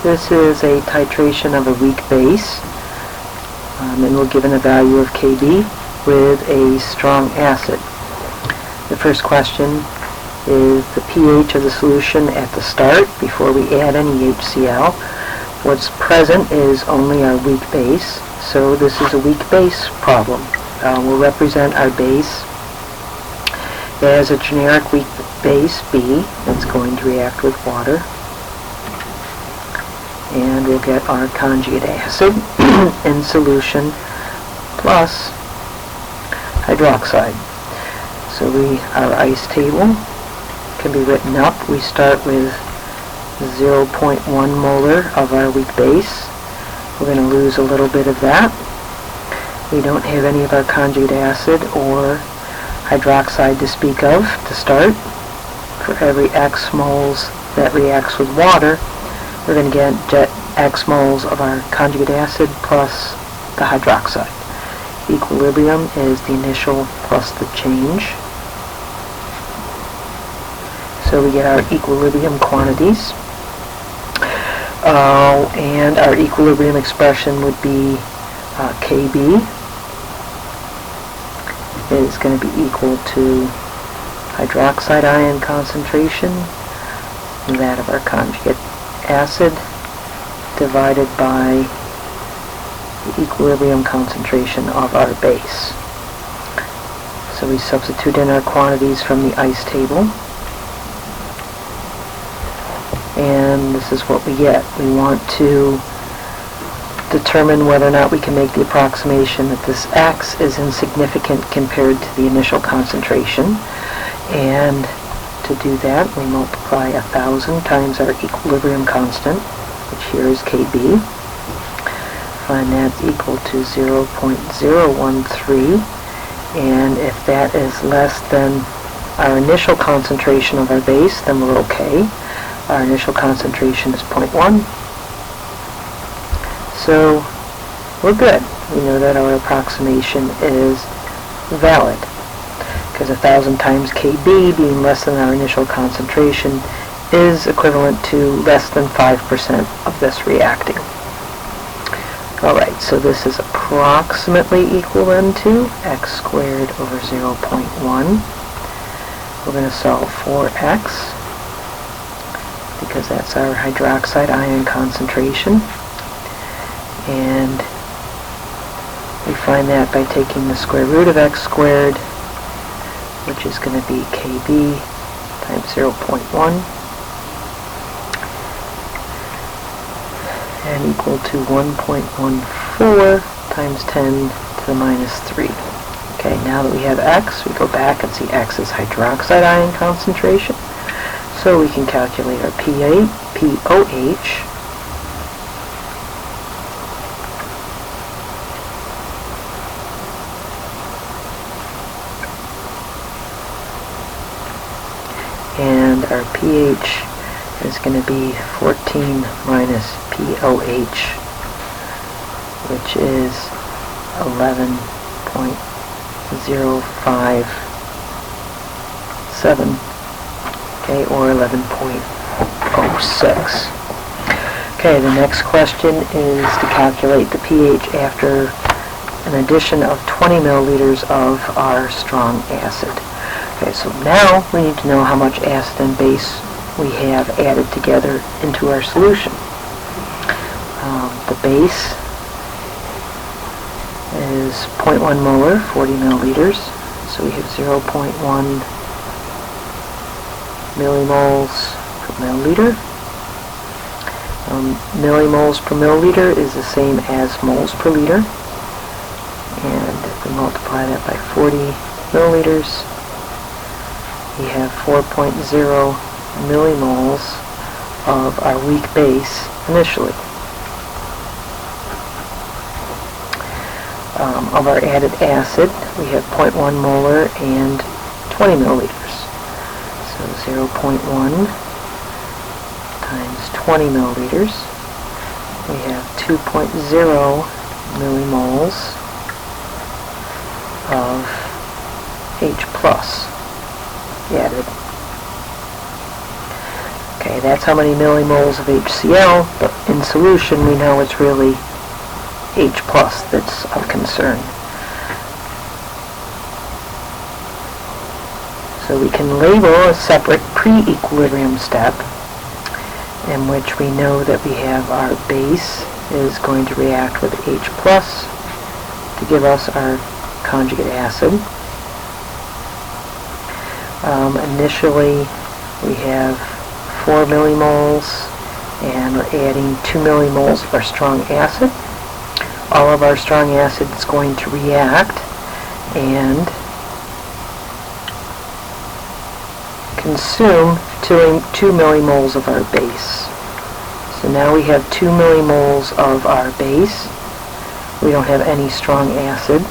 This is a titration of a weak base, and we're given a value of Kb with a strong acid. The first question is the pH of the solution at the start before we add any HCl. What's present is only our weak base, so this is a weak base problem. We'll represent our base as a generic weak base B that's going to react with water, and we'll get our conjugate acid in solution plus hydroxide. So our ice table can be written up. We start with 0.1 molar of our weak base. We're going to lose a little bit of that. We don't have any of our conjugate acid or hydroxide to speak of to start. For every X moles that reacts with water, we're going to get X moles of our conjugate acid plus the hydroxide. Equilibrium is the initial plus the change. So we get our equilibrium quantities. And our equilibrium expression would be Kb is going to be equal to hydroxide ion concentration, that of our conjugate acid, divided by the equilibrium concentration of our base. So we substitute in our quantities from the ice table, and this is what we get. We want to determine whether or not we can make the approximation that this X is insignificant compared to the initial concentration, and to do that we multiply 1,000 times our equilibrium constant, which here is Kb. Find that's equal to 0.013, and if that is less than our initial concentration of our base, then we're okay. Our initial concentration is 0.1, so we're good. We know that our approximation is valid, because 1,000 times Kb being less than our initial concentration is equivalent to less than 5% of this reacting. Alright, so this is approximately equal then to x squared over 0.1. We're going to solve for x, because that's our hydroxide ion concentration, and we find that by taking the square root of x squared, which is going to be Kb times 0.1, and equal to 1.14 times 10 to the minus 3. Okay, now that we have x, we go back and see x is hydroxide ion concentration, so we can calculate our pOH, and our pH is going to be 14 minus pOH, which is 11.057, okay, or 11.06. Okay, the next question is to calculate the pH after an addition of 20 milliliters of our strong acid. Okay, so now we need to know how much acid and base we have added together into our solution. The base is 0.1 molar, 40 milliliters, so we have 0.1 millimoles per milliliter. Millimoles per milliliter is the same as moles per liter, and if we multiply that by 40 milliliters, we have 4.0 millimoles of our weak base initially. Of our added acid, we have 0.1 molar and 20 milliliters. So 0.1 times 20 milliliters, we have 2.0 millimoles of H plus added. Okay, Okay, that's how many millimoles of HCl, but in solution we know it's really H plus that's of concern. So we can label a separate pre-equilibrium step in which we know that we have our base is going to react with H plus to give us our conjugate acid. Initially we have 4 millimoles and we're adding 2 millimoles of our strong acid. All of our strong acid is going to react and consume 2 millimoles of our base. So now we have 2 millimoles of our base. We don't have any strong acid.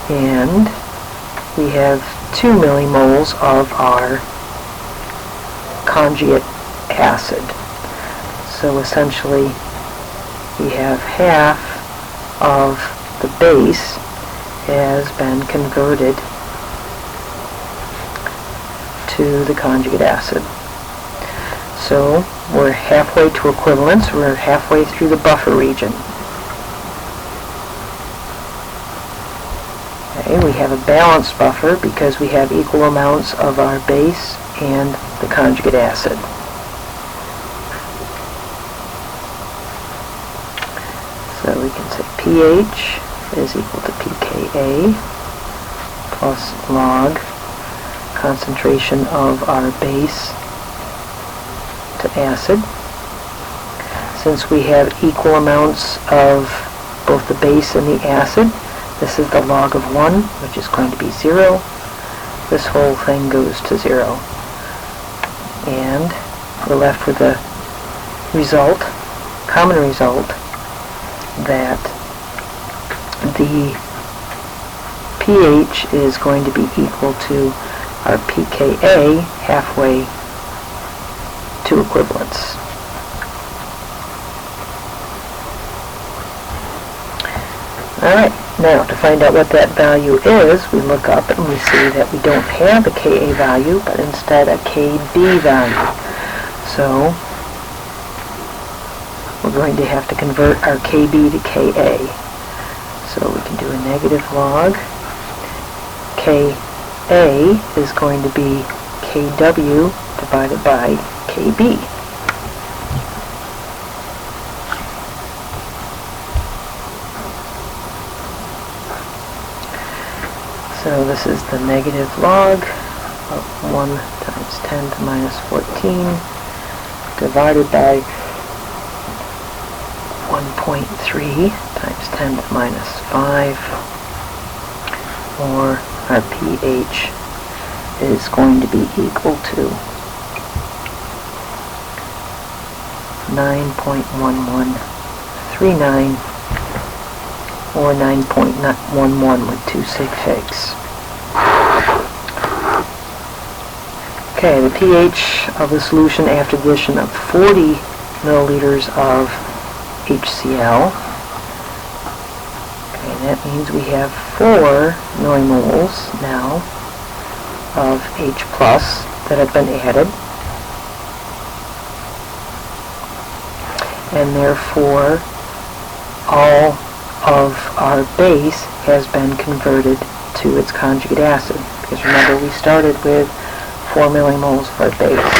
And we have 2 millimoles of our conjugate acid. So essentially we have half of the base has been converted to the conjugate acid. So we're halfway to equivalence. We're halfway through the buffer region. Okay, we have a balanced buffer because we have equal amounts of our base and the conjugate acid. So we can say pH is equal to pKa plus log concentration of our base to acid. Since we have equal amounts of both the base and the acid, this is the log of 1, which is going to be 0. This whole thing goes to 0. And we're left with the result, common result, that the pH is going to be equal to our pKa halfway to equivalence. Alright, now to find out what that value is, we look up and we see that we don't have a Ka value, but instead a Kb value. So we're going to have to convert our Kb to Ka. So we can do a negative log. Ka is going to be Kw divided by Kb. So this is the negative log of 1 times 10 to minus 14 divided by 1.3 times 10 to minus 5, or our pH is going to be equal to 9.1139, or 9.11 with 2 sig figs. Okay, the pH of the solution after addition of 40 milliliters of HCl. Okay, that means we have 4 millimoles now of H plus that have been added, and therefore all of our base has been converted to its conjugate acid, because remember we started with 4 millimoles of our base.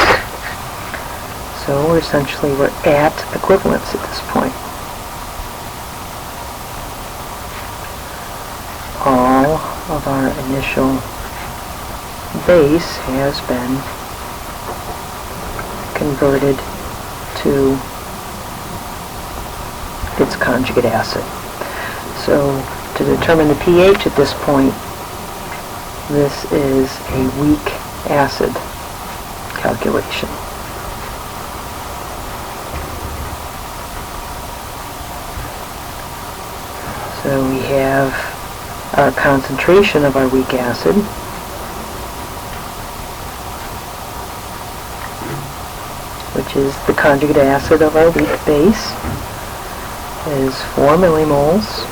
So essentially we're at equivalence at this point. All of our initial base has been converted to its conjugate acid. So to determine the pH at this point, this is a weak acid calculation. So we have our concentration of our weak acid, which is the conjugate acid of our weak base, is 4 millimoles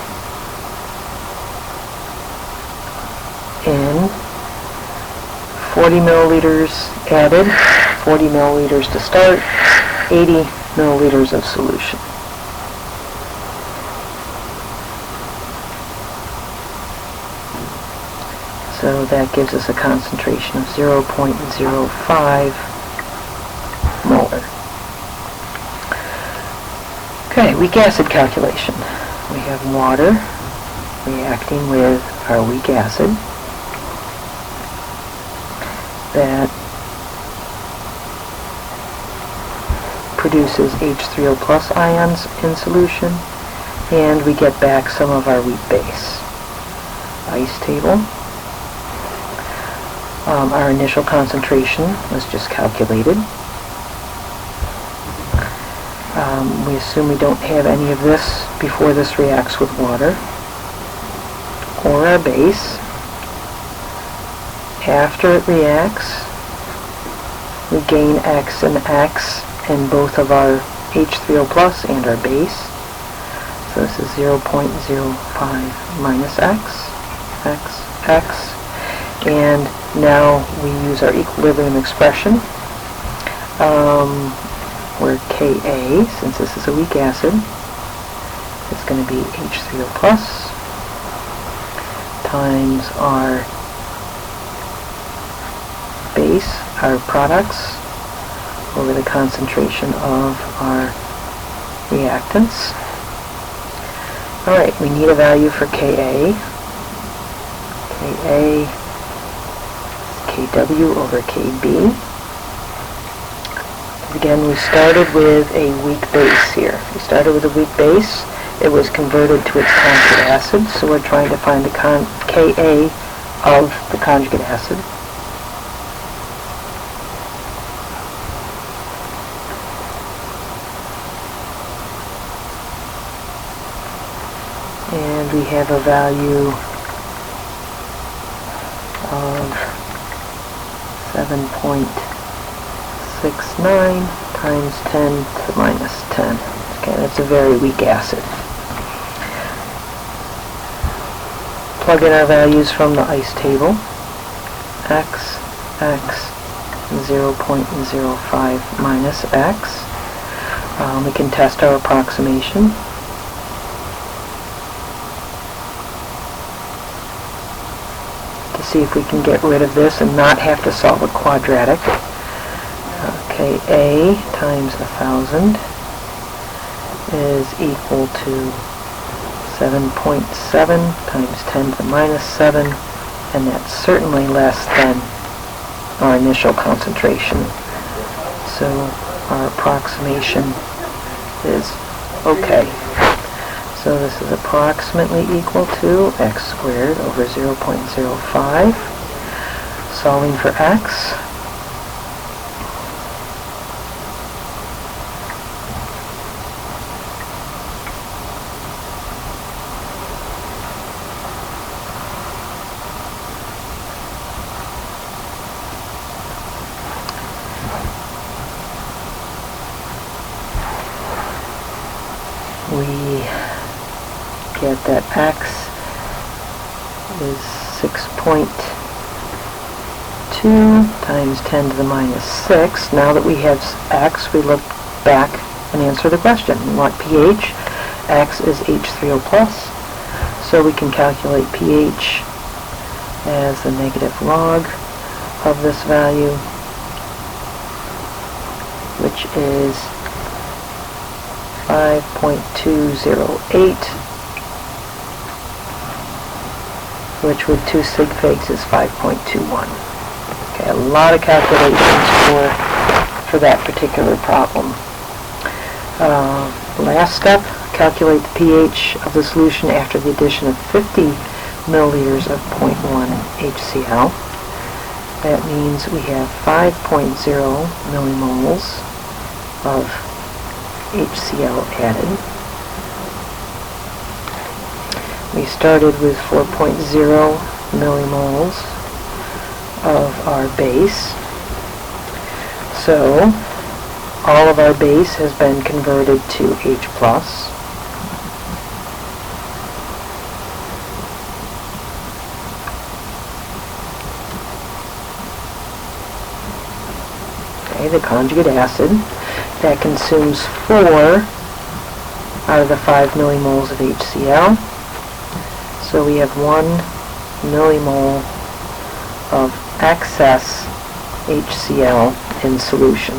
in 40 milliliters added, 40 milliliters to start, 80 milliliters of solution. So that gives us a concentration of 0.05 molar. Okay, weak acid calculation. We have water reacting with our weak acid that produces H3O plus ions in solution, and we get back some of our weak base. Ice table. Our initial concentration was just calculated. We assume we don't have any of this before this reacts with water or our base. After it reacts, we gain X and X in both of our H3O plus and our base. So this is 0.05 minus X, X, X. And now we use our equilibrium expression, where Ka, since this is a weak acid, it's going to be H3O plus times our base, our products, over the concentration of our reactants. Alright, we need a value for Ka. Ka Kw over Kb. Again, we started with a weak base here. We started with a weak base. It was converted to its conjugate acid, so we're trying to find the Ka of the conjugate acid. And we have a value of 7.69 times 10 to the minus 10. Okay, that's a very weak acid. Plug in our values from the ice table. X, X, 0.05 minus X. We can test our approximation. See if we can get rid of this and not have to solve a quadratic. Ka times 1,000 is equal to 7.7 times 10 to the minus 7, and that's certainly less than our initial concentration. So our approximation is okay. So this is approximately equal to x squared over 0.05. Solving for x. We get that x is 6.2 times 10 to the minus 6. Now that we have x, we look back and answer the question. We want pH. X is H3O plus, so we can calculate pH as the negative log of this value, which is 5.208, which with 2 sig figs is 5.21. Okay, a lot of calculations for that particular problem. Last step, calculate the pH of the solution after the addition of 50 milliliters of 0.1 HCl. That means we have 5.0 millimoles of HCl added. We started with 4.0 millimoles of our base. So all of our base has been converted to H plus. okay, the conjugate acid, that consumes 4 out of the 5 millimoles of HCl. So we have 1 millimole of excess HCl in solution.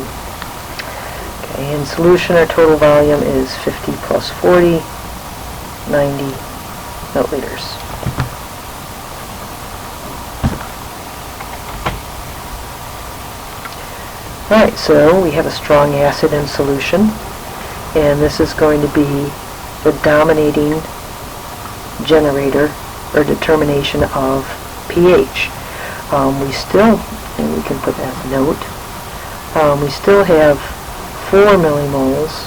Okay, in solution our total volume is 50 plus 40, 90 milliliters. Alright, so we have a strong acid in solution, and this is going to be the dominating generator or determination of pH. We still, and we can put that note, we still have 4 millimoles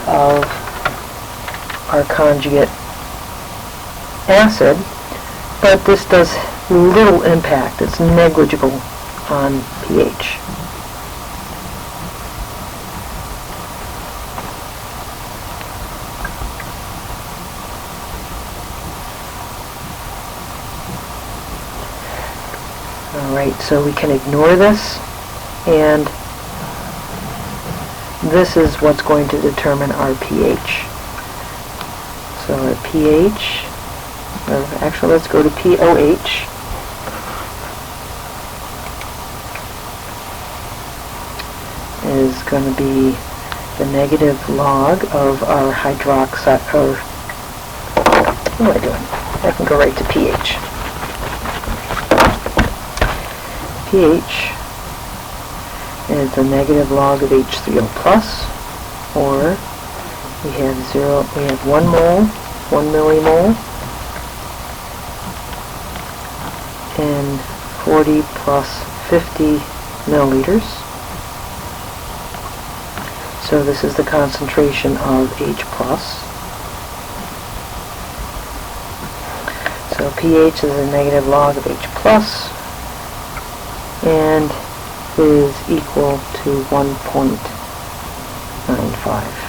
of our conjugate acid, but this does little impact. It's negligible on pH. Alright, so we can ignore this, and this is what's going to determine our pH. So our pH, or actually let's go to pOH. Is going to be the negative log of our hydroxide, or what am I doing? I can go right to pH. pH is the negative log of H3O plus, or we have 1 mole, 1 millimole, in 40 plus 50 milliliters. So this is the concentration of H plus. So pH is a negative log of H plus and is equal to 1.95.